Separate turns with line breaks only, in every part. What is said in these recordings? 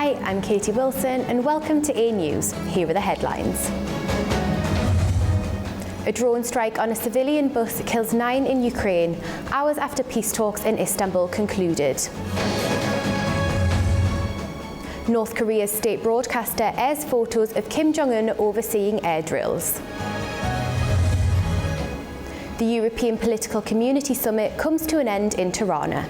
Hi, I'm Katie Wilson and welcome to A News. Here are the headlines. A drone strike on a civilian bus kills 9 in Ukraine, hours after peace talks in Istanbul concluded. North Korea's state broadcaster airs photos of Kim Jong-un overseeing air drills. The European Political Community Summit comes to an end in Tirana.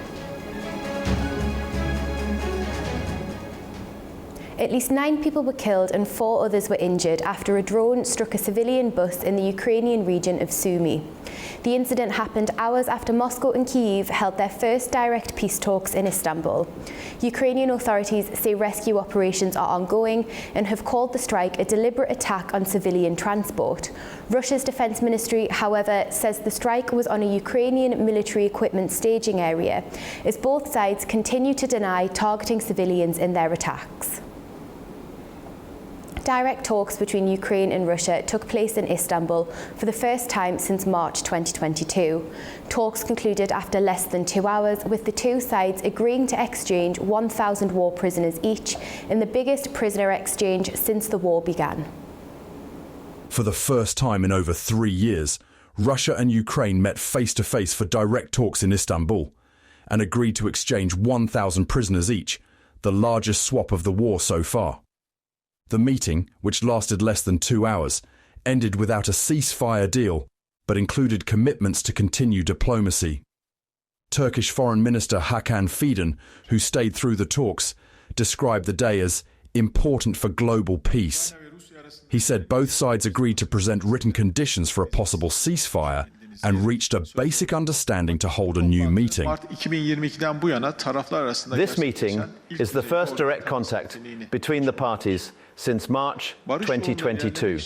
At least 9 people were killed and 4 others were injured after a drone struck a civilian bus in the Ukrainian region of Sumy. The incident happened hours after Moscow and Kyiv held their first direct peace talks in Istanbul. Ukrainian authorities say rescue operations are ongoing and have called the strike a deliberate attack on civilian transport. Russia's defense ministry, however, says the strike was on a Ukrainian military equipment staging area, as both sides continue to deny targeting civilians in their attacks. Direct talks between Ukraine and Russia took place in Istanbul for the first time since March 2022. Talks concluded after less than 2 hours, with the two sides agreeing to exchange 1,000 war prisoners each, in the biggest prisoner exchange since the war began.
For the first time in over 3 years, Russia and Ukraine met face-to-face for direct talks in Istanbul and agreed to exchange 1,000 prisoners each, the largest swap of the war so far. The meeting, which lasted less than 2 hours, ended without a ceasefire deal, but included commitments to continue diplomacy. Turkish Foreign Minister Hakan Fidan, who stayed through the talks, described the day as important for global peace. He said both sides agreed to present written conditions for a possible ceasefire and reached a basic understanding to hold a new meeting.
This meeting is the first direct contact between the parties since March 2022.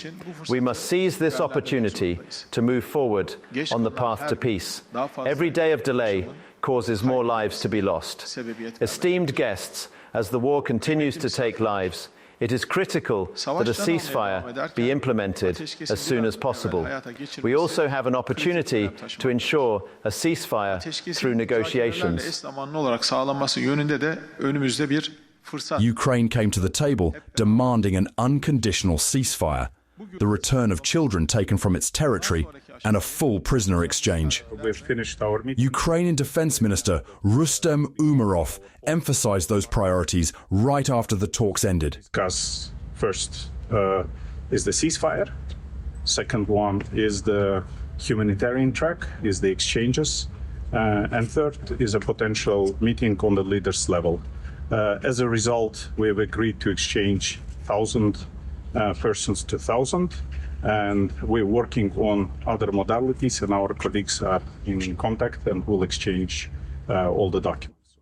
We must seize this opportunity to move forward on the path to peace. Every day of delay causes more lives to be lost. Esteemed guests, as the war continues to take lives, it is critical that a ceasefire be implemented as soon as possible. We also have an opportunity to ensure a ceasefire through negotiations.
Ukraine came to the table demanding an unconditional ceasefire, the return of children taken from its territory, and a full prisoner exchange. Ukrainian Defense Minister Rustem Umerov emphasized those priorities right after the talks ended.
First is the ceasefire. Second one is the humanitarian track, is the exchanges. And third is a potential meeting on the leaders level. As a result, we have agreed to exchange 1,000 persons to 1,000. And we're working on other modalities, and our colleagues are in contact and will exchange all the documents.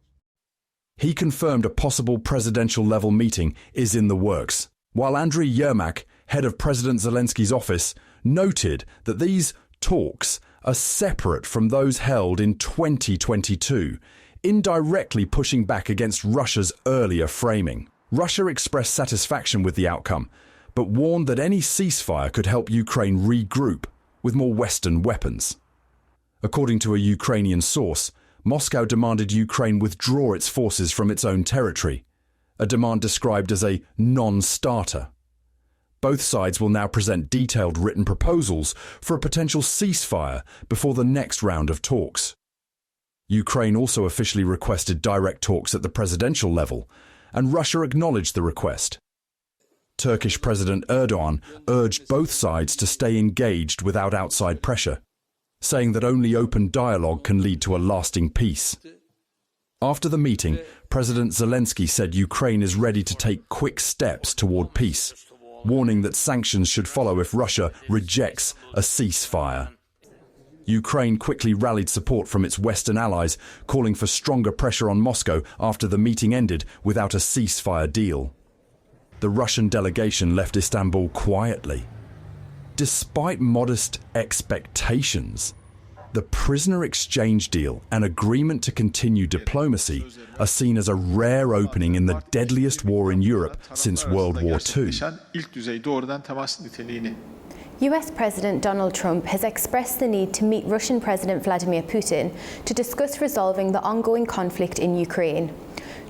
He confirmed a possible presidential-level meeting is in the works, while Andriy Yermak, head of President Zelensky's office, noted that these talks are separate from those held in 2022, indirectly pushing back against Russia's earlier framing. Russia expressed satisfaction with the outcome, but warned that any ceasefire could help Ukraine regroup with more Western weapons. According to a Ukrainian source, Moscow demanded Ukraine withdraw its forces from its own territory, a demand described as a non-starter. Both sides will now present detailed written proposals for a potential ceasefire before the next round of talks. Ukraine also officially requested direct talks at the presidential level, and Russia acknowledged the request. Turkish President Erdogan urged both sides to stay engaged without outside pressure, saying that only open dialogue can lead to a lasting peace. After the meeting, President Zelensky said Ukraine is ready to take quick steps toward peace, warning that sanctions should follow if Russia rejects a ceasefire. Ukraine quickly rallied support from its Western allies, calling for stronger pressure on Moscow after the meeting ended without a ceasefire deal. The Russian delegation left Istanbul quietly. Despite modest expectations, the prisoner exchange deal and agreement to continue diplomacy are seen as a rare opening in the deadliest war in Europe since World War II.
US President Donald Trump has expressed the need to meet Russian President Vladimir Putin to discuss resolving the ongoing conflict in Ukraine.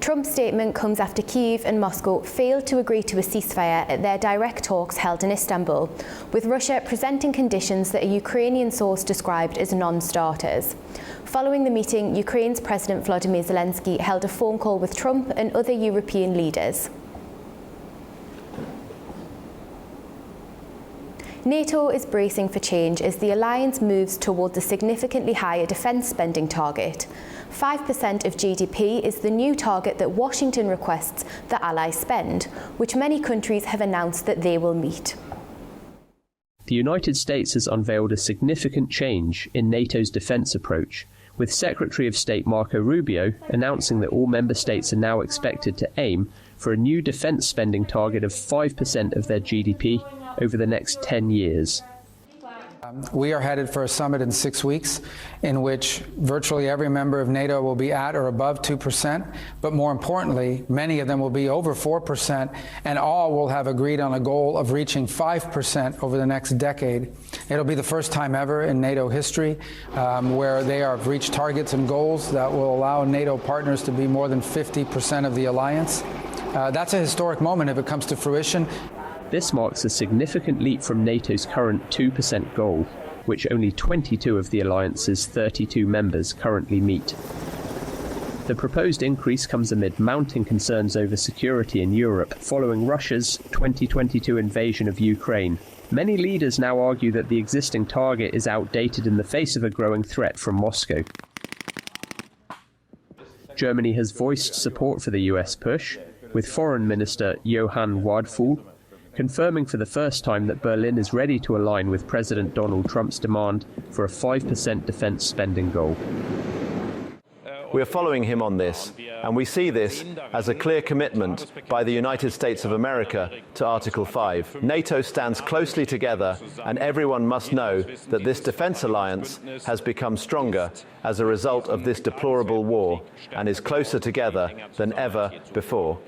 Trump's statement comes after Kyiv and Moscow failed to agree to a ceasefire at their direct talks held in Istanbul, with Russia presenting conditions that a Ukrainian source described as non-starters. Following the meeting, Ukraine's President Volodymyr Zelensky held a phone call with Trump and other European leaders. NATO is bracing for change as the alliance moves towards a significantly higher defence spending target. 5% of GDP is the new target that Washington requests the allies spend, which many countries have announced that they will meet.
The United States has unveiled a significant change in NATO's defence approach, with Secretary of State Marco Rubio announcing that all member states are now expected to aim for a new defence spending target of 5% of their GDP over the next 10 years.
We are headed for a summit in 6 weeks in which virtually every member of NATO will be at or above 2%, but more importantly, many of them will be over 4%, and all will have agreed on a goal of reaching 5% over the next decade. It'll be the first time ever in NATO history where they have reached targets and goals that will allow NATO partners to be more than 50% of the alliance. That's a historic moment if it comes to fruition.
This marks a significant leap from NATO's current 2% goal, which only 22 of the alliance's 32 members currently meet. The proposed increase comes amid mounting concerns over security in Europe following Russia's 2022 invasion of Ukraine. Many leaders now argue that the existing target is outdated in the face of a growing threat from Moscow. Germany has voiced support for the US push, with Foreign Minister Johann Wadful confirming for the first time that Berlin is ready to align with President Donald Trump's demand for a 5% defense spending goal.
We are following him on this, and we see this as a clear commitment by the United States of America to Article 5. NATO stands closely together, and everyone must know that this defense alliance has become stronger as a result of this deplorable war and is closer together than ever before.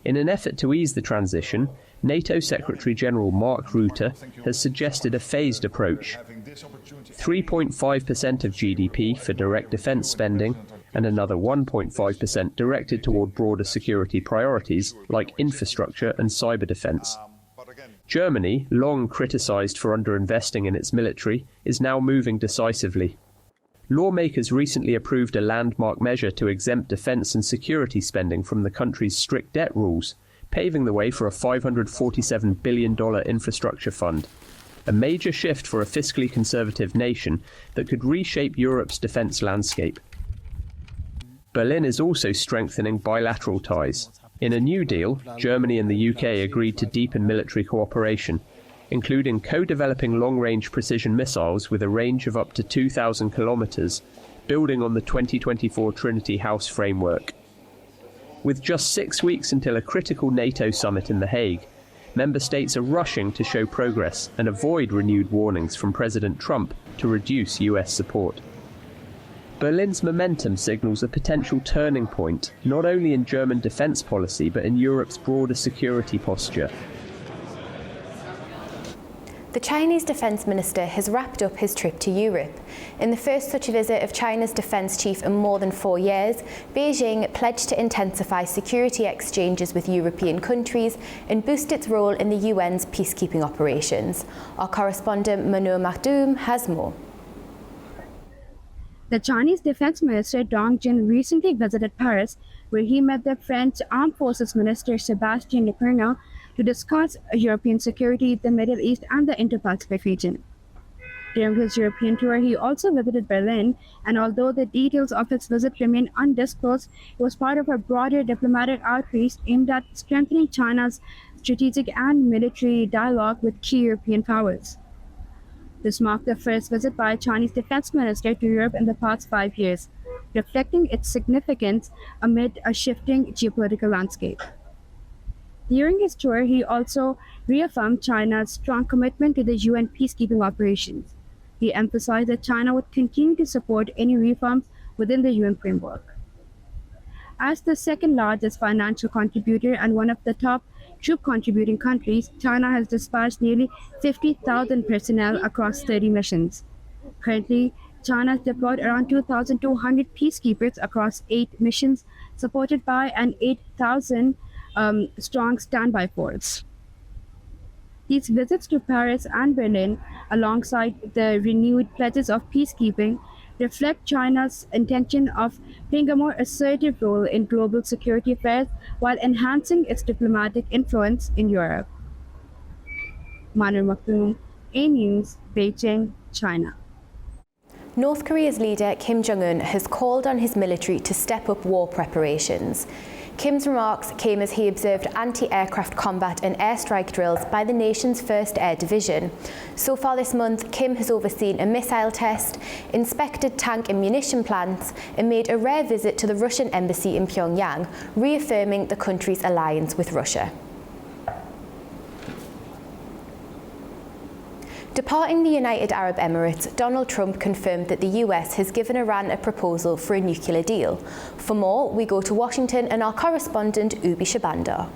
In an effort to ease the transition, NATO Secretary-General Mark Rutte has suggested a phased approach. 3.5% of GDP for direct defence spending and another 1.5% directed toward broader security priorities like infrastructure and cyber defence. Germany, long criticised for underinvesting in its military, is now moving decisively. Lawmakers recently approved a landmark measure to exempt defence and security spending from the country's strict debt rules, paving the way for a $547 billion infrastructure fund, a major shift for a fiscally conservative nation that could reshape Europe's defence landscape. Berlin is also strengthening bilateral ties. In a new deal, Germany and the UK agreed to deepen military cooperation, including co-developing long-range precision missiles with a range of up to 2,000 kilometres, building on the 2024 Trinity House framework. With just 6 weeks until a critical NATO summit in The Hague, member states are rushing to show progress and avoid renewed warnings from President Trump to reduce US support. Berlin's momentum signals a potential turning point, not only in German defence policy but in Europe's broader security posture.
The Chinese Defence Minister has wrapped up his trip to Europe. In the first such visit of China's defence chief in more than 4 years, Beijing pledged to intensify security exchanges with European countries and boost its role in the UN's peacekeeping operations. Our correspondent Manu Makdoum has more.
The Chinese Defense Minister Dong Jin recently visited Paris, where he met the French Armed Forces Minister Sébastien Lecornu to discuss European security, the Middle East, and the Indo-Pacific region. During his European tour, he also visited Berlin, and although the details of his visit remain undisclosed, it was part of a broader diplomatic outreach aimed at strengthening China's strategic and military dialogue with key European powers. This marked the first visit by a Chinese defense minister to Europe in the past 5 years, reflecting its significance amid a shifting geopolitical landscape. During his tour, he also reaffirmed China's strong commitment to the UN peacekeeping operations. He emphasized that China would continue to support any reforms within the UN framework. As the second largest financial contributor and one of the top troop contributing countries, China has dispatched nearly 50,000 personnel across 30 missions. Currently, China has deployed around 2,200 peacekeepers across 8 missions, supported by an 8,000 strong standby force. These visits to Paris and Berlin, alongside the renewed pledges of peacekeeping, reflect China's intention of playing a more assertive role in global security affairs while enhancing its diplomatic influence in Europe. Manur Maktoum, A News, Beijing, China.
North Korea's leader Kim Jong-un has called on his military to step up war preparations. Kim's remarks came as he observed anti-aircraft combat and airstrike drills by the nation's 1st Air Division. So far this month, Kim has overseen a missile test, inspected tank and munition plants, and made a rare visit to the Russian embassy in Pyongyang, reaffirming the country's alliance with Russia. Departing the United Arab Emirates, Donald Trump confirmed that the US has given Iran a proposal for a nuclear deal. For more, we go to Washington and our correspondent Ubi Shabandar.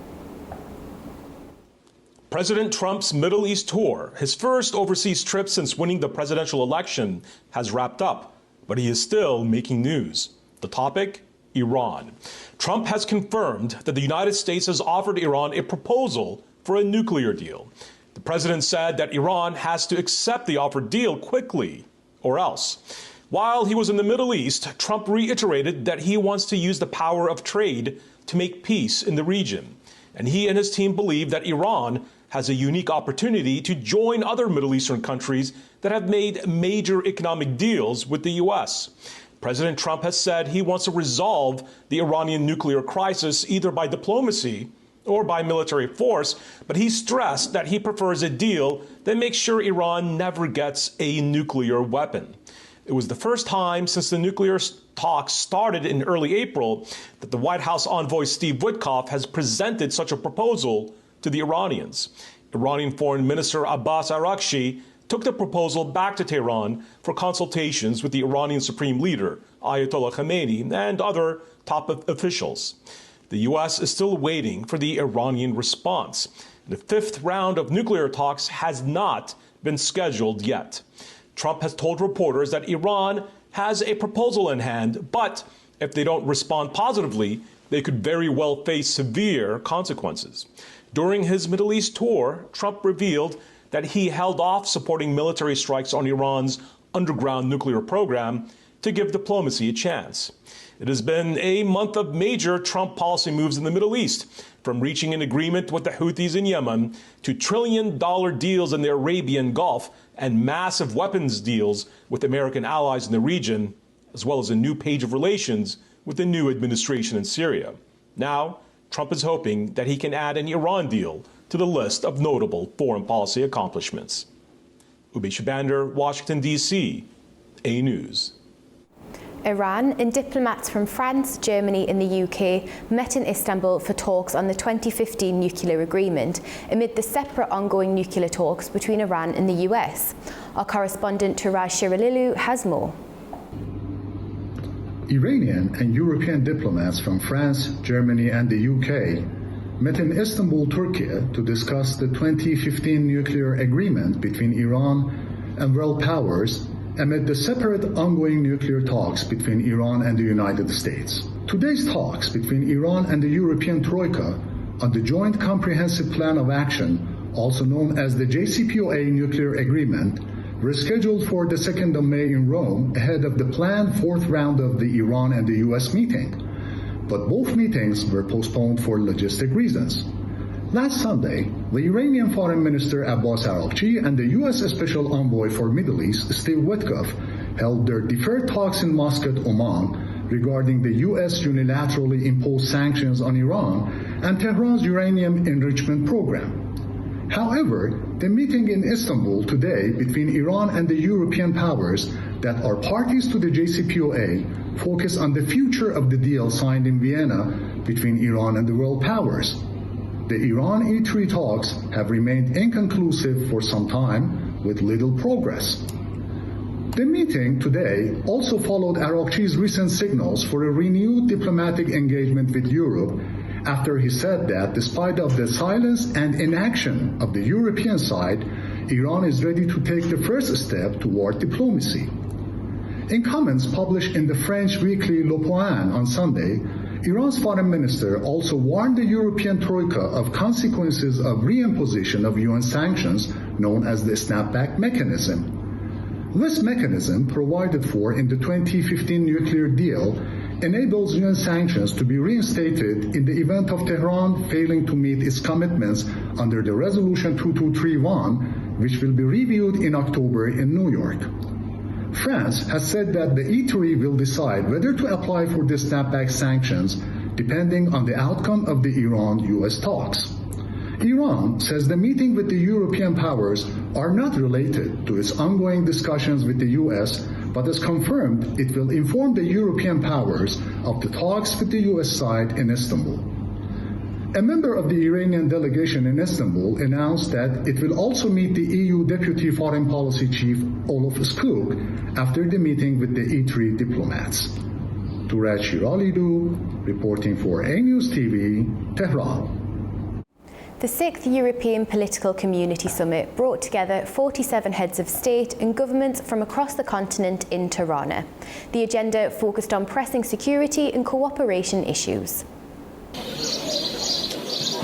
President Trump's Middle East tour, his first overseas trip since winning the presidential election, has wrapped up, but he is still making news. The topic? Iran. Trump has confirmed that the United States has offered Iran a proposal for a nuclear deal. The president said that Iran has to accept the offered deal quickly, or else. While he was in the Middle East, Trump reiterated that he wants to use the power of trade to make peace in the region. And he and his team believe that Iran has a unique opportunity to join other Middle Eastern countries that have made major economic deals with the U.S. President Trump has said he wants to resolve the Iranian nuclear crisis either by diplomacy or by military force, but he stressed that he prefers a deal that makes sure Iran never gets a nuclear weapon. It was the first time since the nuclear talks started in early April that the White House envoy Steve Witkoff has presented such a proposal to the Iranians. Iranian Foreign Minister Abbas Araghchi took the proposal back to Tehran for consultations with the Iranian Supreme Leader, Ayatollah Khamenei, and other top officials. The U.S. is still waiting for the Iranian response. The 5th round of nuclear talks has not been scheduled yet. Trump has told reporters that Iran has a proposal in hand, but if they don't respond positively, they could very well face severe consequences. During his Middle East tour, Trump revealed that he held off supporting military strikes on Iran's underground nuclear program to give diplomacy a chance. It has been a month of major Trump policy moves in the Middle East, from reaching an agreement with the Houthis in Yemen to trillion-dollar deals in the Arabian Gulf and massive weapons deals with American allies in the region, as well as a new page of relations with the new administration in Syria. Now, Trump is hoping that he can add an Iran deal to the list of notable foreign policy accomplishments. Ubi Shabandar, Washington, D.C., A News.
Iran and diplomats from France, Germany and the UK met in Istanbul for talks on the 2015 nuclear agreement amid the separate ongoing nuclear talks between Iran and the US. Our correspondent Turaj Shiralilu has more.
Iranian and European diplomats from France, Germany and the UK met in Istanbul, Turkey to discuss the 2015 nuclear agreement between Iran and world powers amid the separate ongoing nuclear talks between Iran and the United States. Today's talks between Iran and the European Troika on the Joint Comprehensive Plan of Action, also known as the JCPOA nuclear agreement, were scheduled for the 2nd of May in Rome ahead of the planned 4th round of the Iran and the US meeting. But both meetings were postponed for logistic reasons. Last Sunday, the Iranian Foreign Minister Abbas Araghchi and the U.S. Special Envoy for Middle East, Steve Witkoff, held their deferred talks in Muscat, Oman, regarding the U.S. unilaterally imposed sanctions on Iran and Tehran's uranium enrichment program. However, the meeting in Istanbul today between Iran and the European powers that are parties to the JCPOA focus on the future of the deal signed in Vienna between Iran and the world powers. The Iran E3 talks have remained inconclusive for some time, with little progress. The meeting today also followed Araghchi's recent signals for a renewed diplomatic engagement with Europe after he said that despite of the silence and inaction of the European side, Iran is ready to take the first step toward diplomacy. In comments published in the French weekly Le Point on Sunday, Iran's foreign minister also warned the European Troika of consequences of reimposition of UN sanctions known as the snapback mechanism. This mechanism, provided for in the 2015 nuclear deal, enables UN sanctions to be reinstated in the event of Tehran failing to meet its commitments under the Resolution 2231, which will be reviewed in October in New York. France has said that the E3 will decide whether to apply for the snapback sanctions depending on the outcome of the Iran-US talks. Iran says the meeting with the European powers are not related to its ongoing discussions with the US, but has confirmed it will inform the European powers of the talks with the US side in Istanbul. A member of the Iranian delegation in Istanbul announced that it will also meet the EU Deputy Foreign Policy Chief Olaf Skog after the meeting with the E3 diplomats. Turaj Shiralidu, reporting for A News TV, Tehran.
The 6th European Political Community Summit brought together 47 heads of state and governments from across the continent in Tirana. The agenda focused on pressing security and cooperation issues.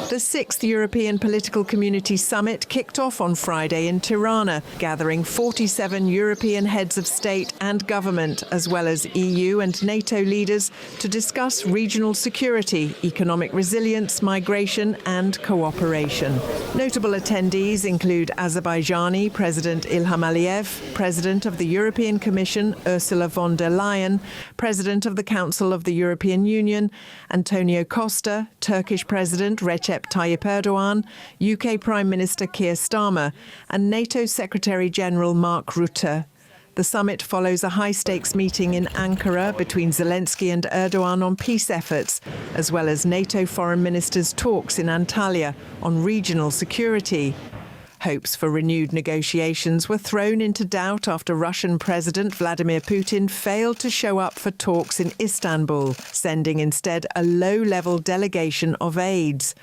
The 6th European Political Community Summit kicked off on Friday in Tirana, gathering 47 European heads of state and government, as well as EU and NATO leaders, to discuss regional security, economic resilience, migration and cooperation. Notable attendees include Azerbaijani President Ilham Aliyev, President of the European Commission Ursula von der Leyen, President of the Council of the European Union Antonio Costa, Turkish President Recep Tayyip Erdogan, UK Prime Minister Keir Starmer and NATO Secretary-General Mark Rutte. The summit follows a high-stakes meeting in Ankara between Zelensky and Erdogan on peace efforts, as well as NATO foreign ministers' talks in Antalya on regional security. Hopes for renewed negotiations were thrown into doubt after Russian President Vladimir Putin failed to show up for talks in Istanbul, sending instead a low-level delegation of aides.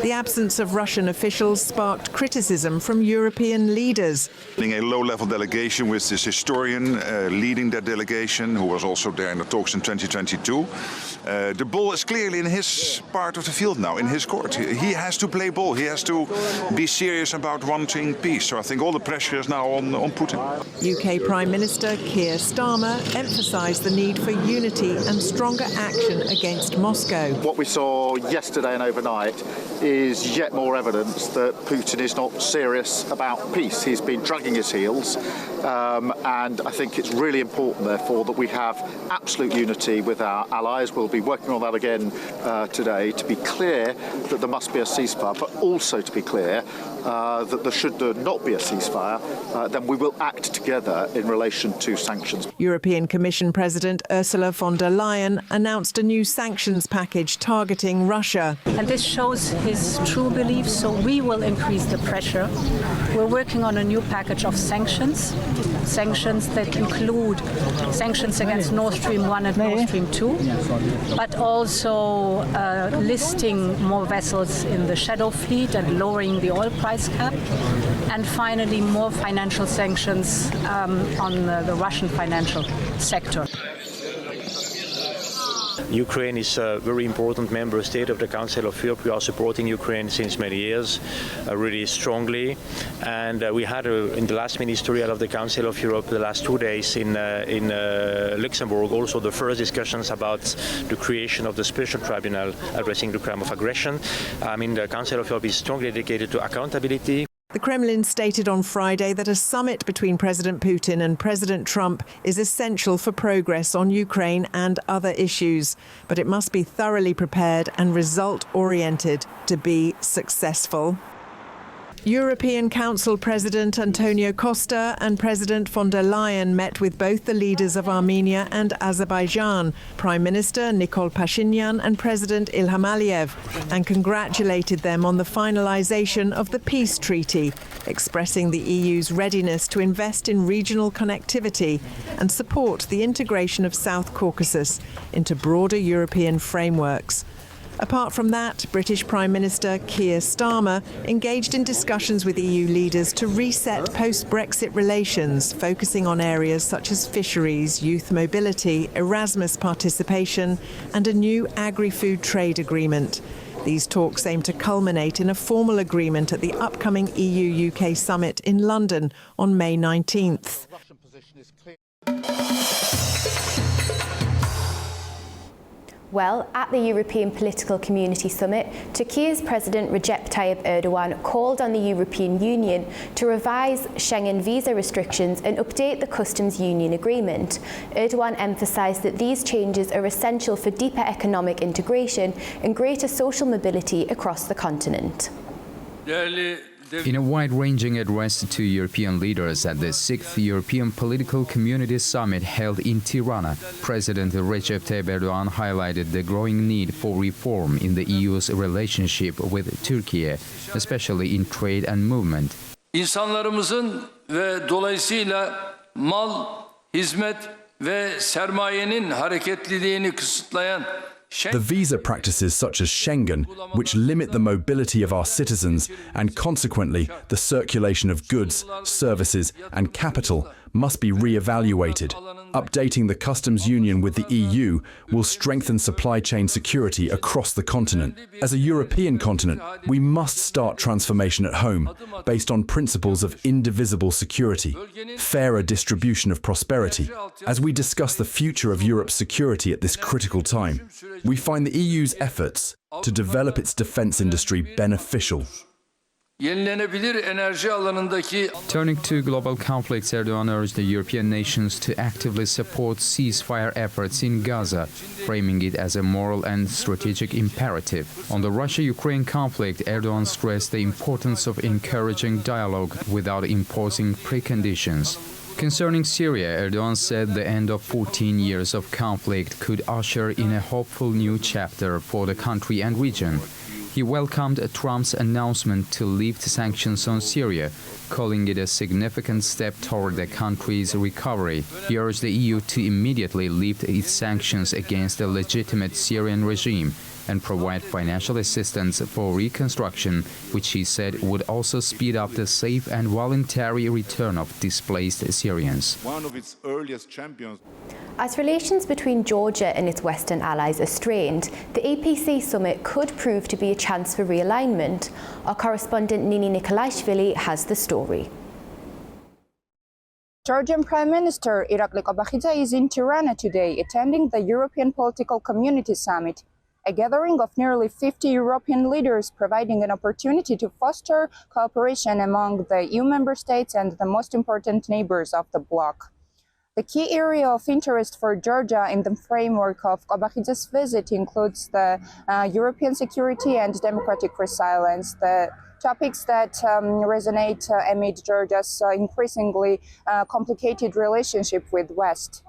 The absence of Russian officials sparked criticism from European leaders.
A low-level delegation with this historian leading that delegation, who was also there in the talks in 2022. The ball is clearly in his part of the field now, in his court. He has to play ball. He has to be serious about wanting peace. So I think all the pressure is now on Putin.
UK Prime Minister Keir Starmer emphasised the need for unity and stronger action against Moscow.
What we saw yesterday and overnight is yet more evidence that Putin is not serious about peace. He's been dragging his heels, and I think it's really important, therefore, that we have absolute unity with our allies. We'll be working on that again today to be clear that there must be a ceasefire, but also to be clear that there should not be a ceasefire, then we will act together in relation to sanctions.
European Commission President Ursula von der Leyen announced a new sanctions package targeting Russia.
And this shows his true beliefs, so we will increase the pressure. We're working on a new package of sanctions that include sanctions against Nord Stream 1 and Nord Stream 2, but also listing more vessels in the shadow fleet and lowering the oil price cap, and finally more financial sanctions on the Russian financial sector.
Ukraine is a very important member state of the Council of Europe. We are supporting Ukraine since many years, really strongly. And we had, in the last ministerial of the Council of Europe, the last 2 days in Luxembourg, also the first discussions about the creation of the special tribunal addressing the crime of aggression. I mean, the Council of Europe is strongly dedicated to accountability.
The Kremlin stated on Friday that a summit between President Putin and President Trump is essential for progress on Ukraine and other issues, but it must be thoroughly prepared and result-oriented to be successful. European Council President Antonio Costa and President von der Leyen met with both the leaders of Armenia and Azerbaijan, Prime Minister Nikol Pashinyan and President Ilham Aliyev, and congratulated them on the finalisation of the peace treaty, expressing the EU's readiness to invest in regional connectivity and support the integration of South Caucasus into broader European frameworks. Apart from that, British Prime Minister Keir Starmer engaged in discussions with EU leaders to reset post-Brexit relations, focusing on areas such as fisheries, youth mobility, Erasmus participation and a new agri-food trade agreement. These talks aim to culminate in a formal agreement at the upcoming EU-UK summit in London on May 19th.
Well, at the European Political Community Summit, Turkey's President Recep Tayyip Erdogan called on the European Union to revise Schengen visa restrictions and update the customs union agreement. Erdogan emphasised that these changes are essential for deeper economic integration and greater social mobility across the continent.
In a wide-ranging address to European leaders at the 6th European Political Community Summit held in Tirana, President Recep Tayyip Erdogan highlighted the growing need for reform in the EU's relationship with Turkey, especially in trade and movement.
İnsanlarımızın ve dolayısıyla mal, hizmet ve sermayenin hareketliliğini kısıtlayan
the visa practices such as Schengen, which limit the mobility of our citizens and consequently the circulation of goods, services and capital, must be re-evaluated. Updating the customs union with the EU will strengthen supply chain security across the continent. As a European continent, we must start transformation at home, based on principles of indivisible security, fairer distribution of prosperity. As we discuss the future of Europe's security at this critical time, we find the EU's efforts to develop its defence industry beneficial.
Turning to global conflicts, Erdogan urged the European nations to actively support ceasefire efforts in Gaza, framing it as a moral and strategic imperative. On the Russia-Ukraine conflict, Erdogan stressed the importance of encouraging dialogue without imposing preconditions. Concerning Syria, Erdogan said the end of 14 years of conflict could usher in a hopeful new chapter for the country and region. He welcomed Trump's announcement to lift sanctions on Syria, calling it a significant step toward the country's recovery. He urged the EU to immediately lift its sanctions against the legitimate Syrian regime and provide financial assistance for reconstruction, which he said would also speed up the safe and voluntary return of displaced Syrians.
One of its earliest champions.
As relations between Georgia and its Western allies are strained, the APC summit could prove to be a chance for realignment. Our correspondent Nini Nikolaishvili has the story.
Georgian Prime Minister Irakli Kobakhidze is in Tirana today, attending the European Political Community Summit, a gathering of nearly 50 European leaders, providing an opportunity to foster cooperation among the EU member states and the most important neighbors of the bloc. The key area of interest for Georgia in the framework of Kobakhidze's visit includes the European security and democratic resilience, the topics that resonate amid Georgia's increasingly complicated relationship with West.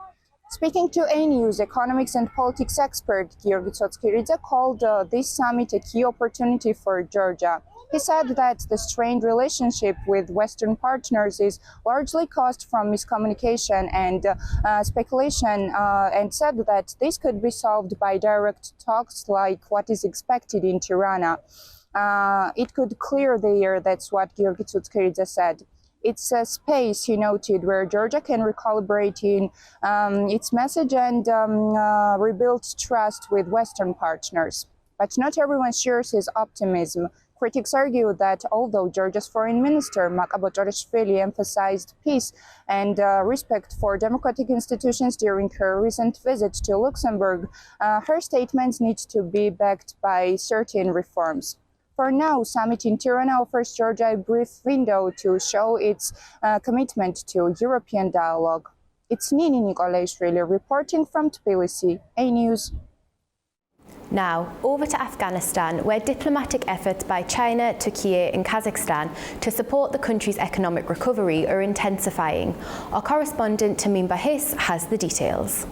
Speaking to A News, economics and politics expert Giorgi Tsotskiridze called this summit a key opportunity for Georgia. He said that the strained relationship with Western partners is largely caused from miscommunication and speculation, and said that this could be solved by direct talks like what is expected in Tirana. It could clear the air, that's what Giorgi Tsotskiridze said. It's a space, he noted, where Georgia can recalibrate in its message and rebuild trust with Western partners. But not everyone shares his optimism. Critics argue that although Georgia's foreign minister, Makabo Torishvili, emphasized peace and respect for democratic institutions during her recent visit to Luxembourg, her statements need to be backed by certain reforms. For now, summit in Tirana offers Georgia a brief window to show its commitment to European dialogue. It's Nini Nikolaishvili reporting from Tbilisi, A News.
Now, over to Afghanistan, where diplomatic efforts by China, Turkey and Kazakhstan to support the country's economic recovery are intensifying. Our correspondent Tamim Bahis has the details.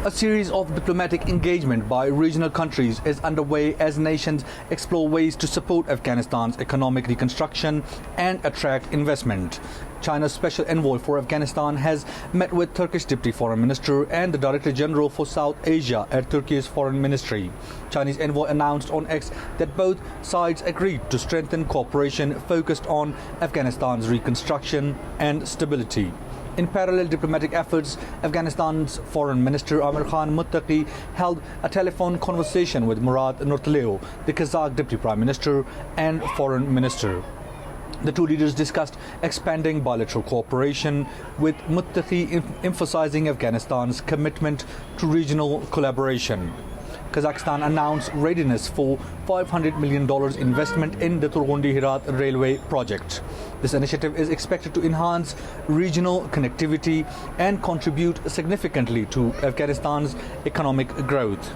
A series of diplomatic engagement by regional countries is underway as nations explore ways to support Afghanistan's economic reconstruction and attract investment. China's Special Envoy for Afghanistan has met with Turkish Deputy Foreign Minister and the Director General for South Asia at Turkey's Foreign Ministry. Chinese envoy announced on X that both sides agreed to strengthen cooperation focused on Afghanistan's reconstruction and stability. In parallel diplomatic efforts, Afghanistan's Foreign Minister Amir Khan Muttaqi held a telephone conversation with Murad Nurtaleo, the Kazakh Deputy Prime Minister and Foreign Minister. The two leaders discussed expanding bilateral cooperation, with Muttaqi emphasizing Afghanistan's commitment to regional collaboration. Kazakhstan announced readiness for $500 million investment in the Turgundi-Herat railway project. This initiative is expected to enhance regional connectivity and contribute significantly to Afghanistan's economic growth.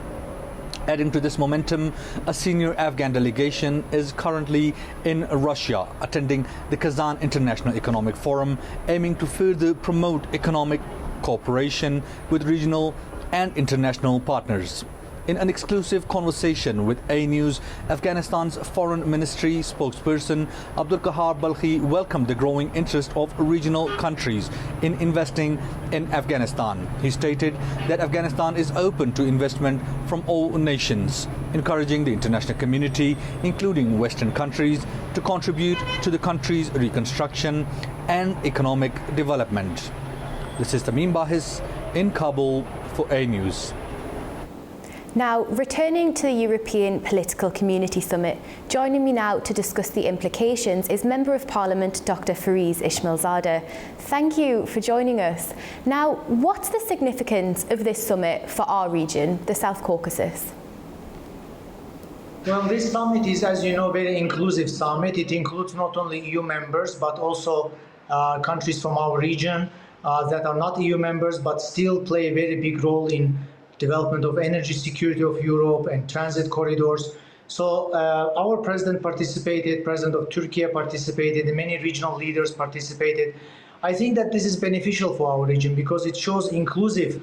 Adding to this momentum, a senior Afghan delegation is currently in Russia, attending the Kazan International Economic Forum, aiming to further promote economic cooperation with regional and international partners. In an exclusive conversation with A News, Afghanistan's Foreign Ministry spokesperson Abdul Kahar Balkhi welcomed the growing interest of regional countries in investing in Afghanistan. He stated that Afghanistan is open to investment from all nations, encouraging the international community, including Western countries, to contribute to the country's reconstruction and economic development. This is Tamim Bahis in Kabul for A News.
Now, returning to the European Political Community Summit, joining me now to discuss the implications is Member of Parliament Dr. Fariz Ismailzadeh. Thank you for joining us. Now, what's the significance of this summit for our region, the South Caucasus?
Well, this summit is, as you know, a very inclusive summit. It includes not only EU members, but also countries from our region that are not EU members, but still play a very big role in development of energy security of Europe and transit corridors. So our president participated, president of Turkey participated, and many regional leaders participated. I think that this is beneficial for our region because it shows inclusive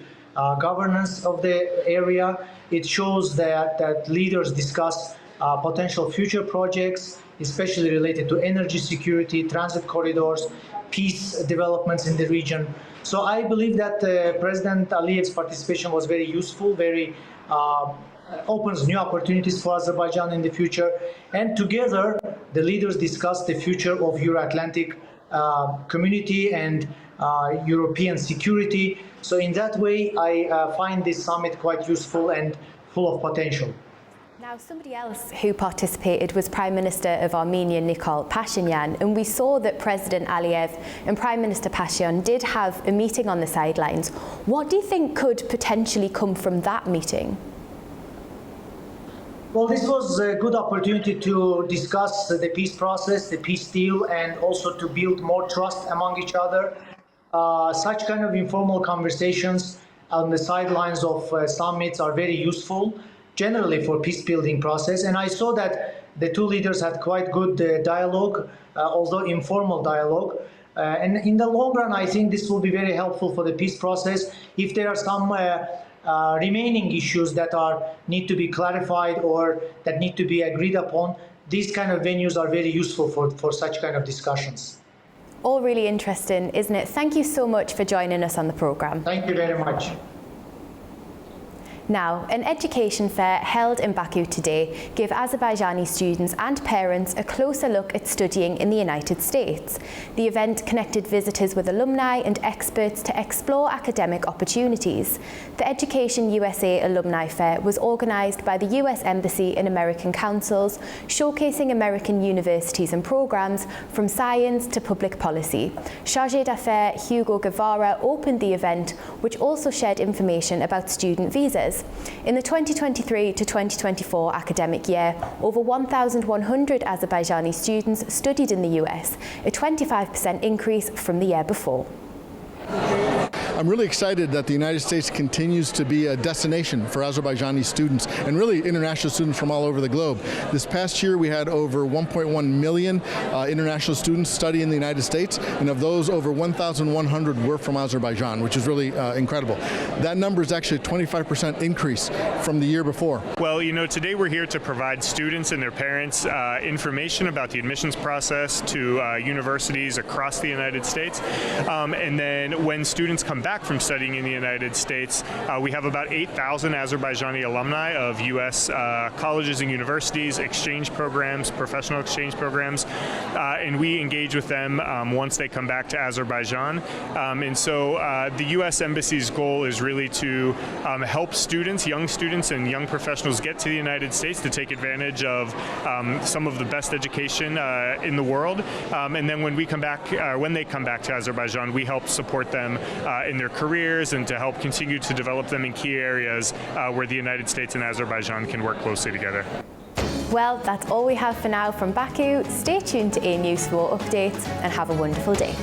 governance of the area. It shows that leaders discuss potential future projects, especially related to energy security, transit corridors, peace developments in the region. So I believe that President Aliyev's participation was very useful, very opens new opportunities for Azerbaijan in the future. And together, the leaders discussed the future of Euro-Atlantic community and European security. So in that way, I find this summit quite useful and full of potential.
Now, somebody else who participated was Prime Minister of Armenia, Nikol Pashinyan, and we saw that President Aliyev and Prime Minister Pashinyan did have a meeting on the sidelines. What do you think could potentially come from that meeting?
Well, this was a good opportunity to discuss the peace process, the peace deal, and also to build more trust among each other. Such kind of informal conversations on the sidelines of summits are very useful, generally for peace-building process. And I saw that the two leaders had quite good dialogue, although informal dialogue. And in the long run, I think this will be very helpful for the peace process. If there are some remaining issues that need to be clarified or that need to be agreed upon, these kind of venues are very useful for such kind of discussions.
All really interesting, isn't it? Thank you so much for joining us on the programme.
Thank you very much.
Now, an education fair held in Baku today gave Azerbaijani students and parents a closer look at studying in the United States. The event connected visitors with alumni and experts to explore academic opportunities. The Education USA Alumni Fair was organised by the US Embassy and American Councils, showcasing American universities and programmes from science to public policy. Chargé d'Affaires Hugo Guevara opened the event, which also shared information about student visas. In the 2023 to 2024 academic year, over 1,100 Azerbaijani students studied in the US, a 25% increase from the year before.
I'm I'm really excited that the United States continues to be a destination for Azerbaijani students and really international students from all over the globe. This past year we had over 1.1 million international students study in the United States, and of those over 1,100 were from Azerbaijan, which is really incredible. That number is actually a 25% increase from the year before.
Well, you know, today we're here to provide students and their parents information about the admissions process to universities across the United States. And then when students come back from studying in the United States, we have about 8,000 Azerbaijani alumni of U.S. colleges and universities, exchange programs, professional exchange programs, and we engage with them once they come back to Azerbaijan. And so the U.S. Embassy's goal is really to help students, young students and young professionals get to the United States to take advantage of some of the best education in the world. And then when we come back, when they come back to Azerbaijan, we help support them in their careers and to help continue to develop them in key areas where the United States and Azerbaijan can work closely together.
Well, that's all we have for now from Baku. Stay tuned to A News for more updates and have a wonderful day.